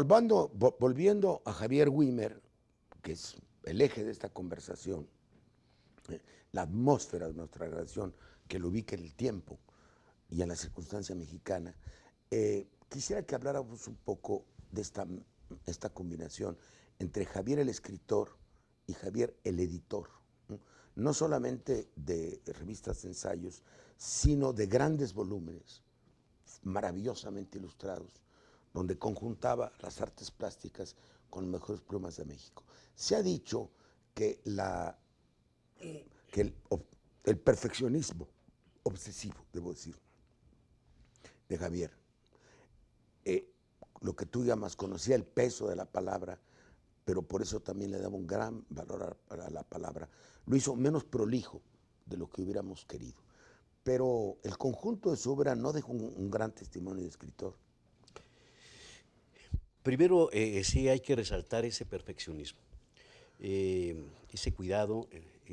volviendo a Javier Wimmer, que es el eje de esta conversación, la atmósfera de nuestra relación, que lo ubica en el tiempo y en la circunstancia mexicana, quisiera que habláramos un poco de esta combinación entre Javier el escritor y Javier el editor, ¿no? No solamente de revistas de ensayos, sino de grandes volúmenes, maravillosamente ilustrados, donde conjuntaba las artes plásticas con las mejores plumas de México. Se ha dicho que, el perfeccionismo obsesivo, debo decir, de Javier, lo que tú llamas, conocía el peso de la palabra, pero por eso también le daba un gran valor a la palabra. Lo hizo menos prolijo de lo que hubiéramos querido. Pero el conjunto de su obra no dejó un gran testimonio de escritor. Primero, sí hay que resaltar ese perfeccionismo, ese cuidado,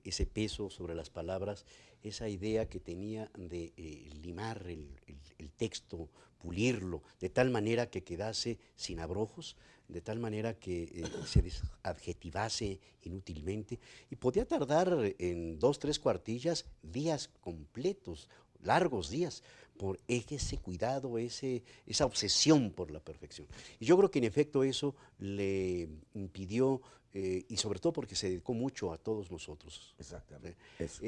ese peso sobre las palabras, esa idea que tenía de limar el texto, pulirlo, de tal manera que quedase sin abrojos, de tal manera que se desadjetivase inútilmente, y podía tardar en 2, 3 cuartillas días completos, largos días, por ese cuidado, esa obsesión por la perfección. Y yo creo que en efecto eso le impidió, y sobre todo porque se dedicó mucho a todos nosotros, Exactamente. Eso.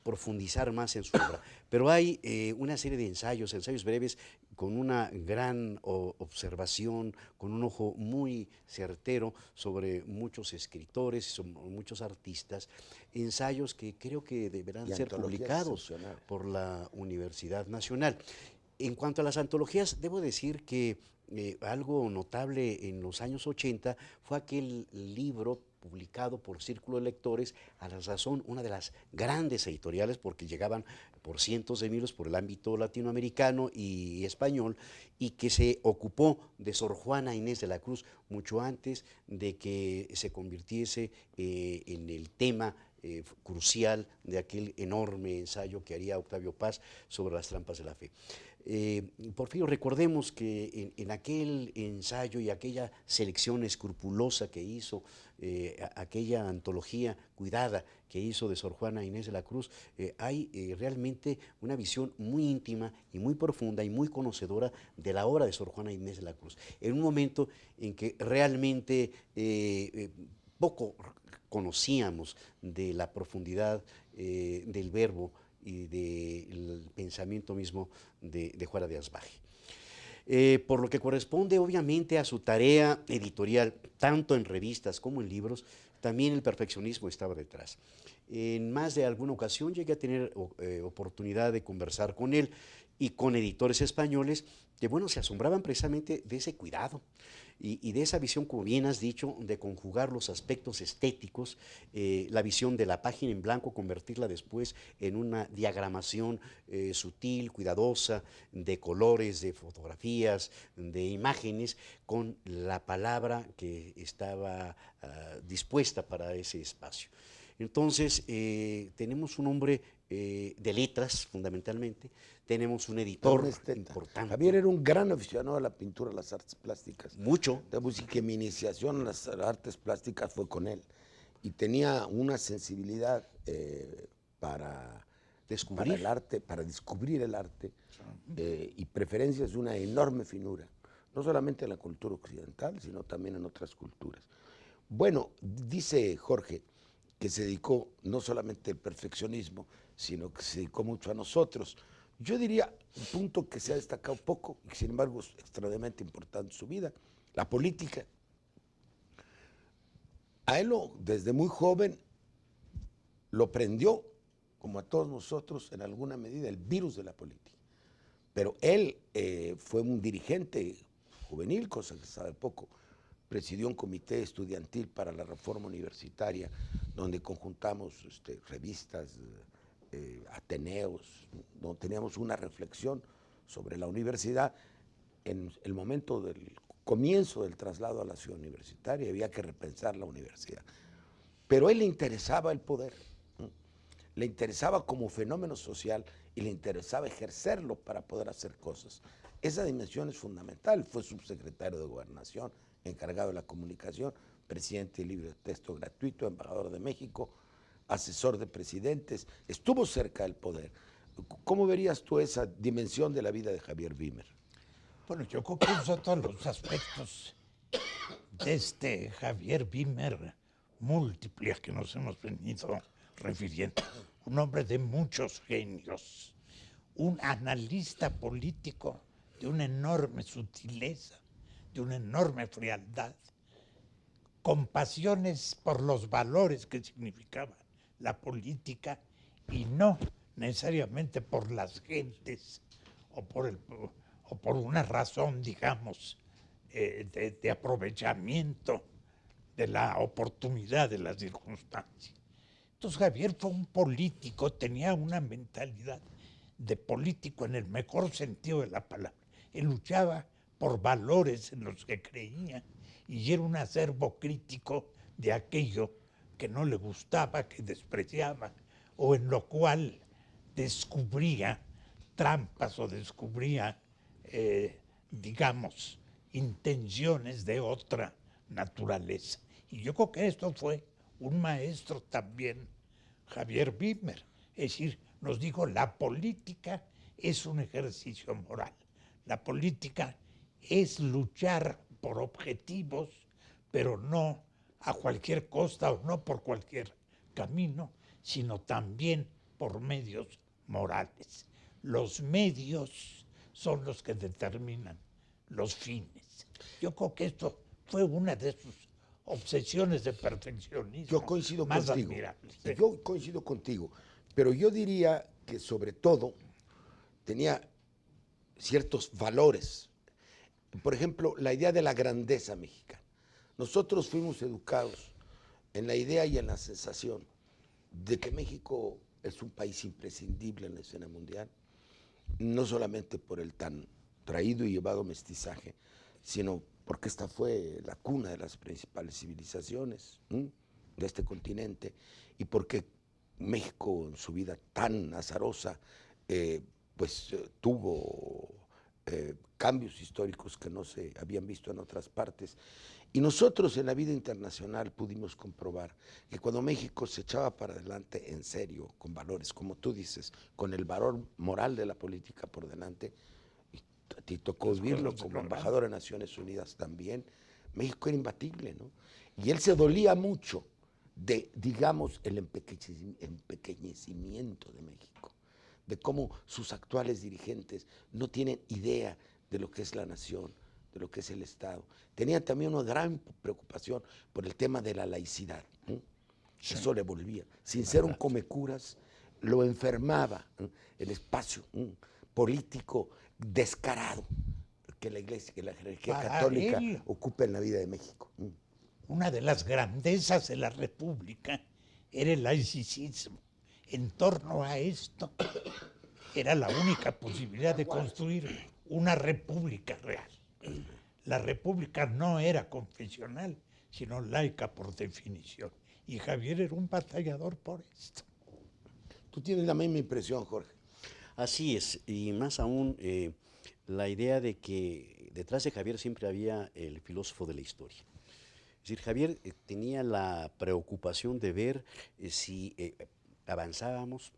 profundizar más en su obra. Pero hay una serie de ensayos, ensayos breves, con una gran observación, con un ojo muy certero sobre muchos escritores y sobre muchos artistas, ensayos que creo que deberán Y ser antologías publicados excepcionales. por la Universidad Nacional. En cuanto a las antologías, debo decir que algo notable en los años 80 fue aquel libro publicado por Círculo de Lectores, a la sazón una de las grandes editoriales, porque llegaban por cientos de miles por el ámbito latinoamericano y español, y que se ocupó de Sor Juana Inés de la Cruz mucho antes de que se convirtiese en el tema crucial de aquel enorme ensayo que haría Octavio Paz sobre las trampas de la fe. Porfirio, recordemos que en aquel ensayo y aquella selección escrupulosa que hizo, aquella antología cuidada que hizo de Sor Juana Inés de la Cruz, hay realmente una visión muy íntima y muy profunda y muy conocedora de la obra de Sor Juana Inés de la Cruz, en un momento en que realmente poco conocíamos de la profundidad del verbo y del pensamiento mismo de Juana de Asbaje. Por lo que corresponde obviamente a su tarea editorial, tanto en revistas como en libros, también el perfeccionismo estaba detrás. En más de alguna ocasión llegué a tener oportunidad de conversar con él y con editores españoles que, bueno, se asombraban precisamente de ese cuidado y de esa visión, como bien has dicho, de conjugar los aspectos estéticos, la visión de la página en blanco, convertirla después en una diagramación sutil, cuidadosa, de colores, de fotografías, de imágenes, con la palabra que estaba dispuesta para ese espacio. Entonces, tenemos un hombre de letras, fundamentalmente, tenemos un Era un editor esteta. Javier importante, era un gran aficionado a la pintura, a las artes plásticas. mucho. Debo decir que mi iniciación en las artes plásticas fue con él. Y tenía una sensibilidad para, para el Descubrir. arte, para descubrir el arte, y preferencias de una enorme finura, no solamente en la cultura occidental, sino también en otras culturas. Bueno, dice Jorge que se dedicó no solamente al perfeccionismo, sino que se dedicó mucho a nosotros. Yo diría un punto que se ha destacado poco y que sin embargo es extremadamente importante en su vida, la política. A él desde muy joven lo prendió, como a todos nosotros, en alguna medida, el virus de la política. Pero él fue un dirigente juvenil, cosa que se sabe poco. Presidió un comité estudiantil para la reforma universitaria, donde conjuntamos revistas, ateneos, donde teníamos una reflexión sobre la universidad. En el momento del comienzo del traslado a la ciudad universitaria había que repensar la universidad. Pero a él le interesaba el poder, ¿no? Le interesaba como fenómeno social y le interesaba ejercerlo para poder hacer cosas. Esa dimensión es fundamental. Fue subsecretario de Gobernación, encargado de la comunicación, presidente de libro de texto gratuito, embajador de México, asesor de presidentes, estuvo cerca del poder. ¿Cómo verías tú esa dimensión de la vida de Javier Wimmer? Bueno, yo creo que son todos los aspectos de este Javier Wimmer múltiples que nos hemos venido refiriendo. Un hombre de muchos genios, un analista político de una enorme sutileza, de una enorme frialdad, con pasiones por los valores que significaba la política y no necesariamente por las gentes o por una razón, digamos, de aprovechamiento de la oportunidad de las circunstancias. Entonces Javier fue un político, tenía una mentalidad de político en el mejor sentido de la palabra. Él luchaba por valores en los que creía y era un acervo crítico de aquello que no le gustaba, que despreciaba, o en lo cual descubría trampas o descubría, digamos, intenciones de otra naturaleza. Y yo creo que esto fue un maestro también, Javier Wimmer. Es decir, nos dijo, la política es un ejercicio moral. La política es luchar por objetivos, pero no a cualquier costa o no por cualquier camino, sino también por medios morales. Los medios son los que determinan los fines. Yo creo que esto fue una de sus obsesiones de perfeccionismo. Yo coincido más contigo. admirables. ¿Sí? Yo coincido contigo, pero yo diría que sobre todo tenía ciertos valores. Por ejemplo, la idea de la grandeza mexicana. Nosotros fuimos educados en la idea y en la sensación de que México es un país imprescindible en la escena mundial, no solamente por el tan traído y llevado mestizaje, sino porque esta fue la cuna de las principales civilizaciones de este continente y porque México en su vida tan azarosa tuvo cambios históricos que no se habían visto en otras partes. Y nosotros en la vida internacional pudimos comprobar que cuando México se echaba para adelante en serio, con valores, como tú dices, con el valor moral de la política por delante, y a ti tocó vivirlo como embajador de Naciones Unidas también, México era imbatible, ¿no? Y él se dolía mucho de, digamos, el empequeñecimiento de México, de cómo sus actuales dirigentes no tienen idea de lo que es la nación, de lo que es el Estado. Tenía también una gran preocupación por el tema de la laicidad. Sí. Eso le volvía. Sin ser un comecuras, lo enfermaba el espacio político descarado que la Iglesia, que la jerarquía católica ocupa en la vida de México. Una de las grandezas de la República era el laicismo. En torno a esto era la única posibilidad de construir una república real. La república no era confesional, sino laica por definición. Y Javier era un batallador por esto. Tú tienes la misma impresión, Jorge. Así es, y más aún la idea de que detrás de Javier siempre había el filósofo de la historia. Es decir, Javier tenía la preocupación de ver si avanzábamos,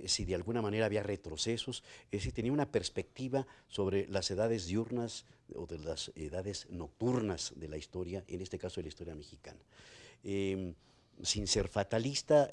si de alguna manera había retrocesos, es decir, tenía una perspectiva sobre las edades diurnas o de las edades nocturnas de la historia, en este caso de la historia mexicana. Sin ser fatalista,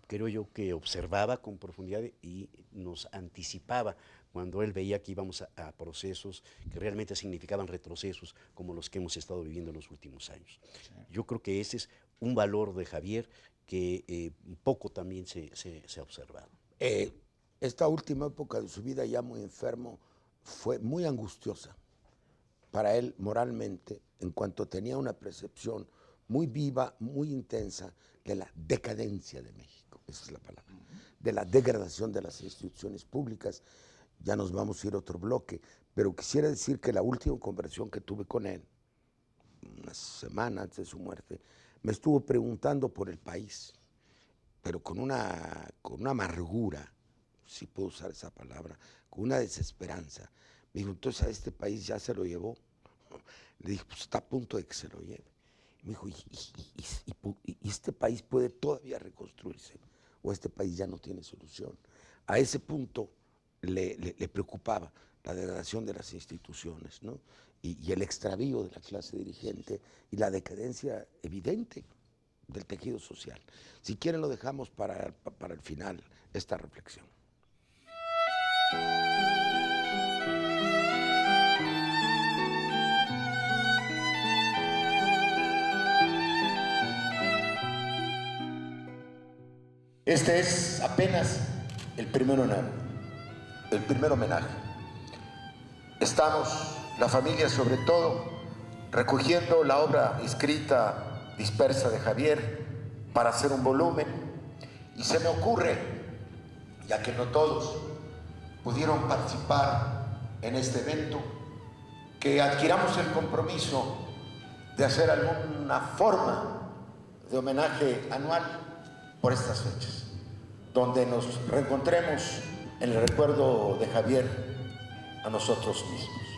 creo yo que observaba con profundidad y nos anticipaba cuando él veía que íbamos a procesos que realmente significaban retrocesos como los que hemos estado viviendo en los últimos años. Sí. Yo creo que ese es un valor de Javier que poco también se ha observado. Esta última época de su vida ya muy enfermo fue muy angustiosa para él moralmente, en cuanto tenía una percepción muy viva, muy intensa de la decadencia de México, esa es la palabra, de la degradación de las instituciones públicas. Ya nos vamos a ir a otro bloque, pero quisiera decir que la última conversación que tuve con él, unas semanas antes de su muerte, me estuvo preguntando por el país, pero con una amargura si puedo usar esa palabra, con una desesperanza. Me dijo, entonces a este país ya se lo llevó. Le dije, pues está a punto de que se lo lleve. Me dijo, ¿y este país puede todavía reconstruirse? ¿O este país ya no tiene solución? A ese punto le preocupaba la degradación de las instituciones, ¿no? Y el extravío de la clase dirigente y la decadencia evidente del tejido social. Si quieren lo dejamos para el final, esta reflexión. Este es apenas el primer homenaje. Estamos, la familia sobre todo, recogiendo la obra escrita dispersa de Javier para hacer un volumen, y se me ocurre, ya que no todos pudieron participar en este evento, que adquiramos el compromiso de hacer alguna forma de homenaje anual por estas fechas, donde nos reencontremos en el recuerdo de Javier a nosotros mismos.